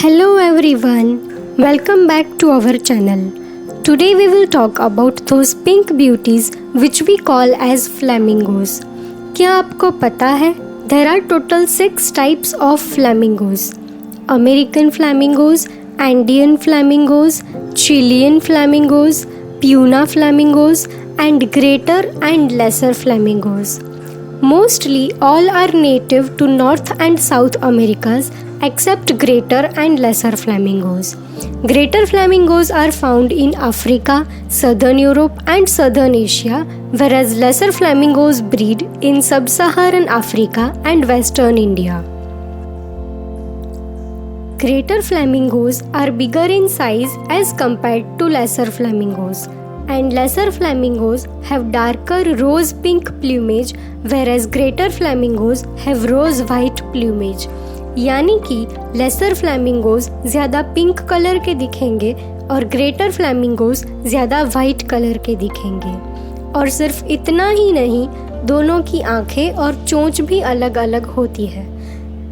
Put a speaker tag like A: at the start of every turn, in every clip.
A: Hello everyone, welcome back to our channel. Today we will talk about those pink beauties which we call as flamingos. क्या आपको पता है? There are total 6 types of flamingos. American flamingos, Andean flamingos, Chilean flamingos, Puna flamingos and greater and lesser flamingos. Mostly all are native to North and South Americas except greater and lesser flamingos. Greater flamingos are found in Africa, Southern Europe and Southern Asia, whereas lesser flamingos breed in Sub-Saharan Africa and Western India. Greater flamingos are bigger in size as compared to lesser flamingos, and lesser flamingos have darker rose pink plumage whereas greater flamingos have rose white plumage. यानी कि laser flamingos ज़्यादा pink colour के दिखेंगे और greater flamingos ज़्यादा white colour के दिखेंगे। और सिर्फ इतना ही नहीं, दोनों की आंखें और चोंच भी अलग अलग होती है।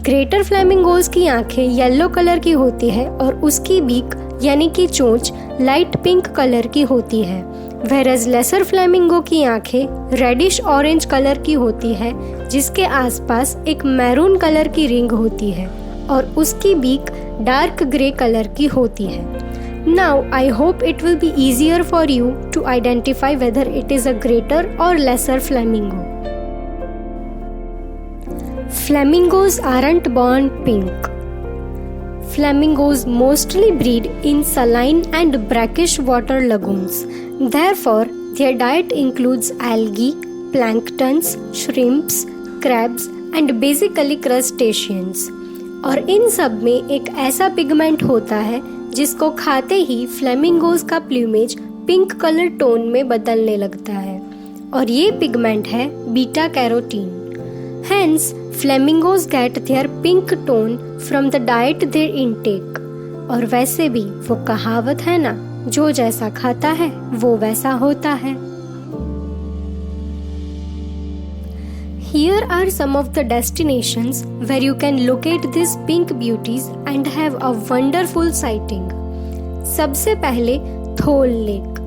A: ग्रेटर फ्लैमिंगोज की आंखें येलो कलर की होती है और उसकी बीक यानी कि चोंच लाइट पिंक कलर की होती है, वेरस लेसर फ्लैमिंगो की आंखें रेडिश ऑरेंज कलर की होती है जिसके आसपास एक मैरून कलर की रिंग होती है और उसकी बीक डार्क ग्रे कलर की होती है। Now I hope it will be easier for you to identify whether it is a greater or lesser flamingo. Flamingos aren't born pink. Flamingos mostly breed in saline and brackish water lagoons. Therefore, their diet includes algae, planktons, shrimps, crabs and basically crustaceans. और इन सब में एक ऐसा pigment होता है जिसको खाते ही flamingos का प्लूमेज पिंक कलर टोन में बदलने लगता है, और ये पिगमेंट है beta carotene. Hence, flamingos get their pink tone from the diet they intake. और वैसे भी वो कहावत है ना, जो जैसा खाता है वो वैसा होता है. Here are some of the destinations where you can locate these pink beauties and have a wonderful sighting. सबसे पहले थोल lake.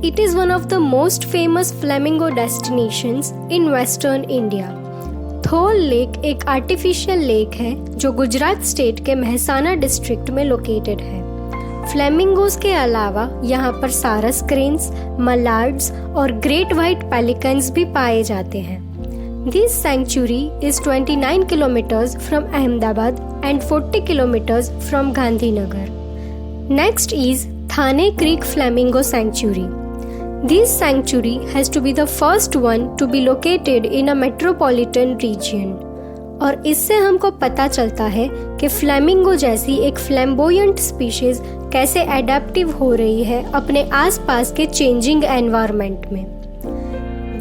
A: It is one of the most famous flamingo destinations in Western India. Thol lake एक artificial lake है जो Gujarat state के Mehsana district में located है. Flamingos के अलावा यहाँ पर सारस क्रेन्स, मलार्ड्स और ग्रेट व्हाइट पेलिकन्स भी पाए जाते हैं. This sanctuary is 29 kilometres from Ahmedabad and 40 kilometres from Gandhinagar. Next is Thane creek flamingo sanctuary. This sanctuary has to be the first one to be located in a metropolitan region. और इससे हमको पता चलता है कि फ्लैमिंगो जैसी एक फ्लैम्बोयंट स्पीशीज कैसे एडेप्टिव हो रही है अपने आसपास के चेंजिंग एनवायरनमेंट में.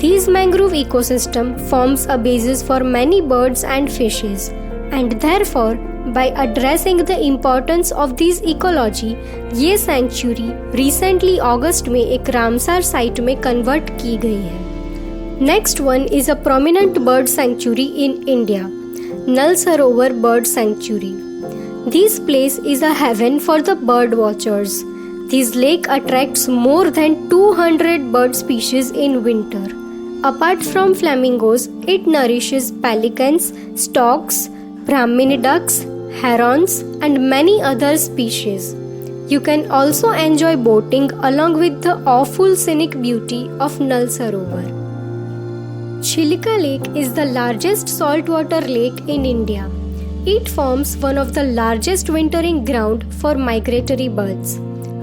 A: These mangrove ecosystem forms a basis for many birds and fishes, and therefore by addressing the importance of this ecology, ये सेंचुरी रिसेंटली अगस्त में एक रामसार साइट में कन्वर्ट की गई है. Next one is a prominent bird sanctuary in India, Nal Sarovar bird sanctuary. This place is a haven for the bird watchers. This lake attracts more than 200 bird species in winter. Apart from flamingos, it nourishes pelicans, storks, Brahmini ducks, herons and many other species. You can also enjoy boating along with the awful scenic beauty of Nal Sarovar. Chilika Lake is the largest saltwater lake in India. It forms one of the largest wintering ground for migratory birds.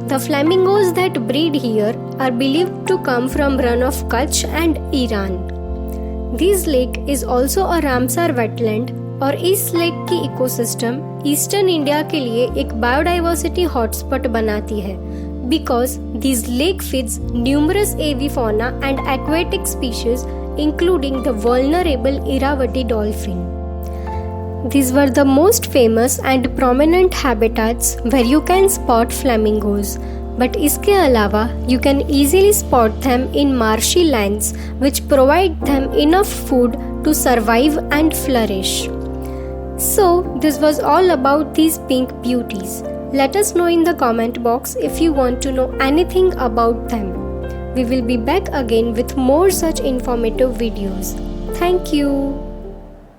A: The flamingos that breed here are believed to come from Run of Kutch and Iran. This lake is also a Ramsar wetland और इस lake की ecosystem eastern India के लिए एक biodiversity hotspot बनाती है, because this lake feeds numerous avifauna and aquatic species including the vulnerable Irrawaddy dolphin. These were the most famous and prominent habitats where you can spot flamingos. But इसके अलावा you can easily spot them in marshy lands which provide them enough food to survive and flourish. So, this was all about these pink beauties. Let us know in the comment box if you want to know anything about them. We will be back again with more such informative videos. Thank you.